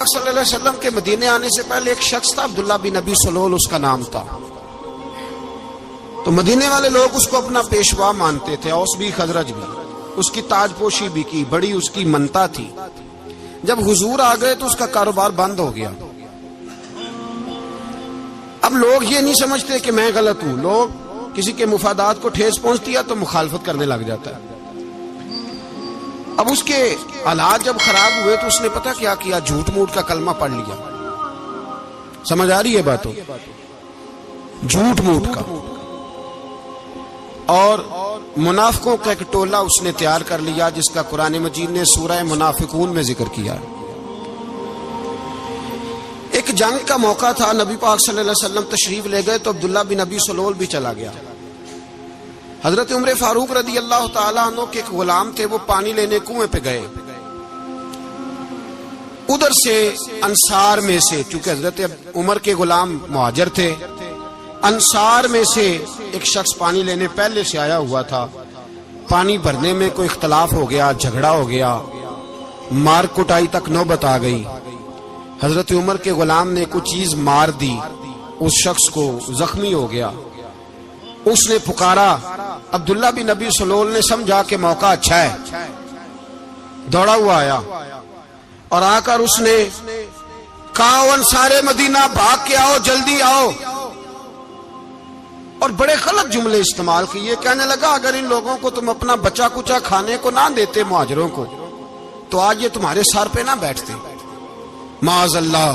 صلی اللہ علیہ وسلم کے مدینے آنے سے پہلے ایک شخص تھا، عبداللہ بن ابی سلول اس کا نام تھا۔ تو مدینے والے لوگ اس کو اپنا پیشوا مانتے تھے، اوس بھی خزرج بھی، اس کی تاج پوشی بھی کی، بڑی اس کی منتا تھی۔ جب حضور آ گئے تو اس کا کاروبار بند ہو گیا۔ اب لوگ یہ نہیں سمجھتے کہ میں غلط ہوں، لوگ کسی کے مفادات کو ٹھیس پہنچتی ہے تو مخالفت کرنے لگ جاتا ہے۔ اب اس کے حالات جب خراب ہوئے تو اس نے پتہ کیا کیا، جھوٹ موٹ کا کلمہ پڑھ لیا۔ سمجھ آ رہی ہے باتوں؟ جھوٹ موٹ کا، اور منافقوں کا ایک ٹولہ اس نے تیار کر لیا جس کا قرآن مجید نے سورہ منافقون میں ذکر کیا۔ ایک جنگ کا موقع تھا، نبی پاک صلی اللہ علیہ وسلم تشریف لے گئے تو عبداللہ بن ابی سلول بھی چلا گیا۔ حضرت عمر فاروق رضی اللہ تعالیٰ عنہ کے ایک غلام تھے، وہ پانی لینے کنویں پہ گئے۔ ادھر سے انصار میں سے، چونکہ حضرت عمر کے غلام مہاجر تھے، انصار میں سے ایک شخص پانی لینے پہلے سے آیا ہوا تھا۔ پانی بھرنے میں کوئی اختلاف ہو گیا، جھگڑا ہو گیا، مار کٹائی تک نوبت آ گئی۔ حضرت عمر کے غلام نے کچھ چیز مار دی، اس شخص کو زخمی ہو گیا۔ اس نے پکارا، عبداللہ بن ابی سلول نے سمجھا کہ موقع اچھا ہے، دوڑا ہوا آیا اور آ کر اس نے کہا، انصارے مدینہ بھاگ کے آؤ، جلدی آؤ، اور بڑے غلط جملے استعمال کیے۔ کہنے لگا، اگر ان لوگوں کو تم اپنا بچا کچا کھانے کو نہ دیتے مہاجروں کو تو آج یہ تمہارے سر پہ نہ بیٹھتے۔ معاذ اللہ،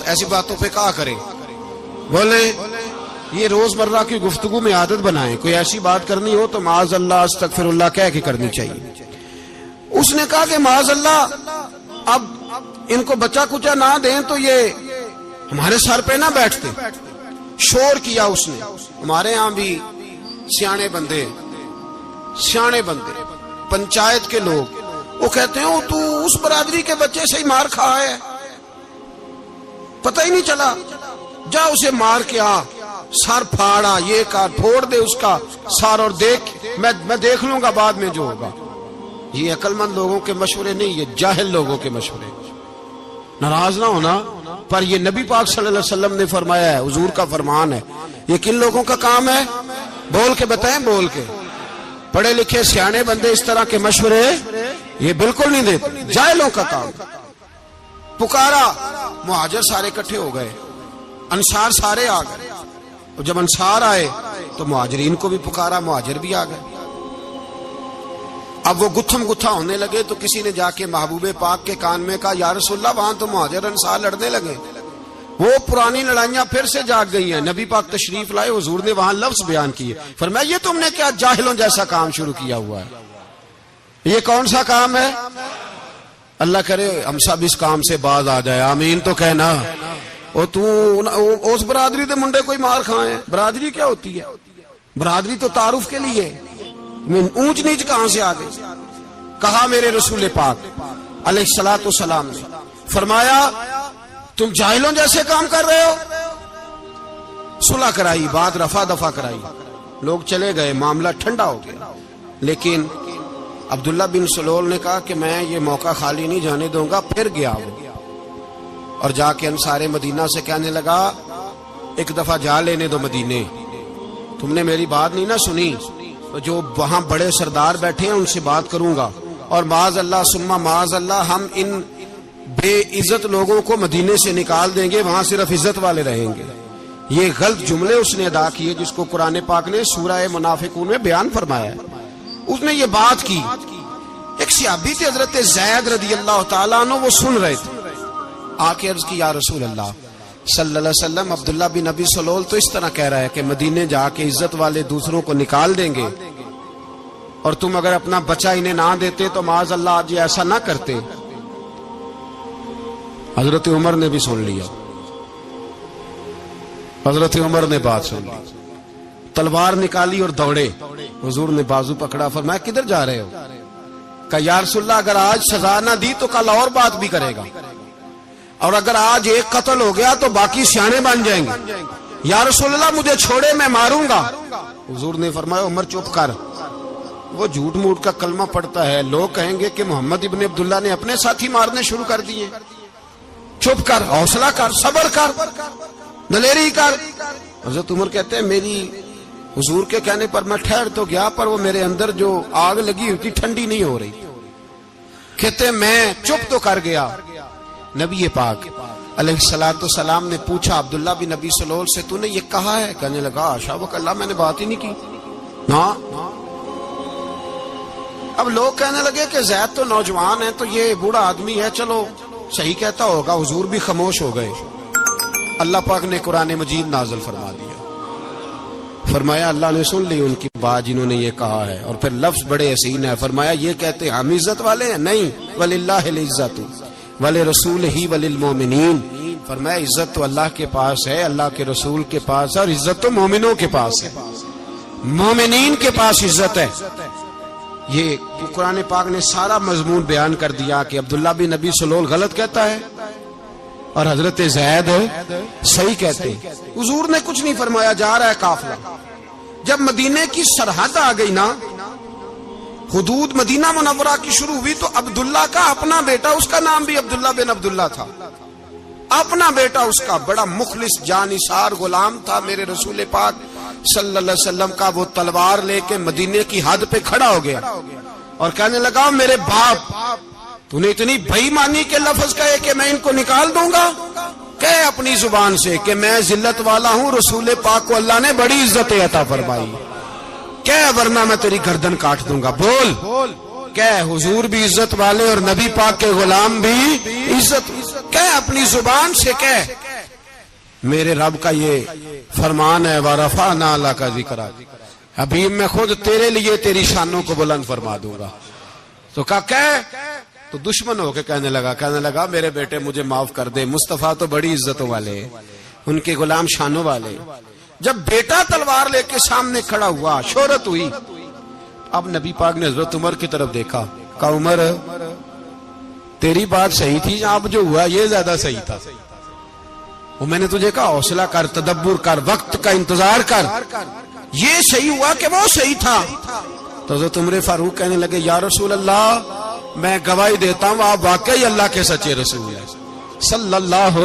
ایسی باتوں پہ کہا کریں، بولے یہ روزمرہ کی گفتگو میں عادت بنائیں، کوئی ایسی بات کرنی ہو تو معاذ اللہ استغفر اللہ کہہ کے کرنی چاہیے۔ اس نے کہا کہ معاذ اللہ، اب ان کو بچا کچا نہ دیں تو یہ ہمارے سر پہ نہ بیٹھتے۔ شور کیا اس نے۔ ہمارے ہاں بھی سیانے بندے پنچایت کے لوگ، وہ کہتے ہیں تو اس برادری کے بچے سے ہی مار کھا ہے، پتہ ہی نہیں چلا، جا اسے مار کے آ، سر پھاڑا، یہ کار پھوڑ دے اس کا سر، اور دیکھ میں دیکھ لوں گا بعد میں جو ہوگا۔ یہ عقل مند لوگوں کے مشورے نہیں، یہ جاہل لوگوں کے مشورے۔ ناراض نہ ہونا، پر یہ نبی پاک صلی اللہ علیہ وسلم نے فرمایا ہے، حضور کا فرمان ہے۔ یہ کن لوگوں کا کام ہے؟ بول کے بتائیں، بول کے۔ پڑھے لکھے سیانے بندے اس طرح کے مشورے یہ بالکل نہیں دیتے، جاہلوں کا کام۔ پکارا، مہاجر سارے اکٹھے ہو گئے، انصار سارے آ گئے، اور جب انصار آئے تو مہاجرین کو بھی پکارا، مہاجر بھی آ گئے۔ اب وہ گتھم گتھا ہونے لگے تو کسی نے جا کے محبوب پاک کے کان میں کہا، یا رسول اللہ، وہاں تو مہاجر انصار لڑنے لگے، وہ پرانی لڑائیاں پھر سے جاگ گئی ہیں۔ نبی پاک تشریف لائے، حضور نے وہاں لفظ بیان کیے، فرمایا یہ تم نے کیا جاہلوں جیسا کام شروع کیا ہوا ہے؟ یہ کون سا کام ہے؟ اللہ کرے ہم سب اس کام سے باز آ جائے، آمین تو کہنا۔ اور تو اس برادری دے منڈے کوئی مار کھائے، برادری کیا ہوتی ہے؟ برادری تو تعارف کے لیے، اونچ نیچ کہاں سے آ گئی؟ کہا میرے رسول پاک علیہ الصلوۃ والسلام نے، فرمایا تم جاہلوں جیسے کام کر رہے ہو۔ صلح کرائی، بات رفع دفع کرائی، لوگ چلے گئے، معاملہ ٹھنڈا ہو گیا۔ لیکن عبداللہ بن سلول نے کہا کہ میں یہ موقع خالی نہیں جانے دوں گا۔ پھر گیا وہ، اور جا کے انصار مدینہ سے کہنے لگا، ایک دفعہ جا لینے دو مدینے، تم نے میری بات نہیں نہ سنی تو جو وہاں بڑے سردار بیٹھے ہیں ان سے بات کروں گا، اور معاذ اللہ ثم معاذ اللہ ہم ان بے عزت لوگوں کو مدینے سے نکال دیں گے، وہاں صرف عزت والے رہیں گے۔ یہ غلط جملے اس نے ادا کیے جس کو قرآن پاک نے سورہ منافقون میں بیان فرمایا ہے۔ اس نے یہ بات کی۔ ایک صحابی تھے حضرت زید رضی اللہ تعالیٰ عنہ، وہ سن رہے تھے، آ کے عرض کی، یا رسول اللہ صلی اللہ علیہ وسلم، عبداللہ بن ابی سلول تو اس طرح کہہ رہا ہے کہ مدینے جا کے عزت والے دوسروں کو نکال دیں گے، اور تم اگر اپنا بچہ انہیں نہ دیتے تو معاذ اللہ آج ایسا نہ کرتے۔ حضرت عمر نے بھی سن لیا، حضرت عمر نے بات سن لی، تلوار نکالی اور دوڑے۔ حضور نے بازو پکڑا، فرمایا کدھر جا رہے ہو؟ کہا یا رسول اللہ، اگر آج سزا نہ دی تو کل اور بات بھی کرے گا، اور اگر آج ایک قتل ہو گیا تو باقی سیانے بن جائیں گے۔ یا رسول اللہ مجھے چھوڑے، میں ماروں گا۔ حضور نے فرمایا عمر چپ کر، وہ جھوٹ موٹ کا کلمہ پڑھتا ہے، لوگ کہیں گے کہ محمد ابن عبداللہ نے اپنے ساتھی مارنے شروع کر دیے۔ چپ کر، حوصلہ کر، صبر کر، دلیری کر۔ حضرت عمر کہتے ہیں میری حضور کے کہنے پر میں ٹھہر تو گیا، پر وہ میرے اندر جو آگ لگی ہوئی تھی ٹھنڈی نہیں ہو رہی۔ کہتے ہیں میں چپ تو کر گیا۔ نبی پاک علیہ الصلوۃ والسلام نے پوچھا عبداللہ بن نبی سلول سے تو نے یہ کہا ہے؟ کہنے لگا حاشا وک اللہ، میں نے بات ہی نہیں کی۔ ہاں، اب لوگ کہنے لگے کہ زید تو نوجوان ہے، تو یہ بوڑھا آدمی ہے، چلو صحیح کہتا ہوگا۔ حضور بھی خاموش ہو گئے۔ اللہ پاک نے قرآن مجید نازل فرما دیا، فرمایا اللہ نے سن لی ان کی بات جنہوں نے یہ کہا ہے، اور پھر لفظ بڑے حسین ہے، فرمایا یہ کہتے ہم عزت والے ہیں؟ نہیں، وللہ العزت ولرسولہ وللمؤمنین، فرمایا عزت تو اللہ کے پاس ہے، اللہ کے رسول کے پاس ہے، اور عزت تو مومنوں کے پاس ہے، مومنین کے پاس عزت ہے۔ یہ قرآن پاک نے سارا مضمون بیان کر دیا کہ عبداللہ بن نبی سلول غلط کہتا ہے اور حضرت زید صحیح کہتے ہیں۔ حضور نے کچھ نہیں فرمایا، جا رہا ہے قافلہ۔ جب مدینے کی سرحد آ گئی نا، حدود مدینہ منورہ کی شروع ہوئی، تو عبداللہ کا اپنا بیٹا، اس کا نام بھی عبداللہ بن عبداللہ تھا، اپنا بیٹا اس کا بڑا مخلص جانثار غلام تھا میرے رسول پاک صلی اللہ علیہ وسلم کا۔ وہ تلوار لے کے مدینے کی حد پہ کھڑا ہو گیا اور کہنے لگا میرے باپ، تو نے اتنی بے ایمانی کے لفظ کہے کہ میں ان کو نکال دوں گا؟ کہے اپنی زبان سے کہ میں ذلت والا ہوں، رسول پاک کو اللہ نے بڑی عزت عطا فرمائی، کہے ورنہ میں تیری گردن کاٹ دوں گا۔ بول، کہے حضور بھی عزت والے اور نبی پاک کے غلام بھی عزت، کہے اپنی زبان سے، کہے میرے رب کا یہ فرمان ہے وَرَفَعْنَا لَكَ ذِكْرَكَ، حبیب میں خود تیرے لیے تیری شانوں کو بلند فرما دوں گا۔ تو کہا تو دشمن ہو کے کہنے لگا میرے بیٹے مجھے معاف کر دے، مصطفیٰ تو بڑی عزتوں والے، ان کے غلام شانوں والے۔ جب بیٹا تلوار لے کے سامنے کھڑا ہوا، شہرت ہوئی، اب نبی پاک نے حضرت عمر کی طرف دیکھا، کہا عمر تیری بات صحیح تھی، اب جو ہوا یہ زیادہ صحیح تھا۔ وہ میں نے تجھے کہا حوصلہ کر، تدبر کر، وقت کا انتظار کر، یہ صحیح ہوا کہ وہ صحیح تھا؟ تو حضرت عمر فاروق کہنے لگے یا رسول اللہ، میں گواہی دیتا ہوں آپ واقعی اللہ کے سچے رسول ہیں صلی اللہ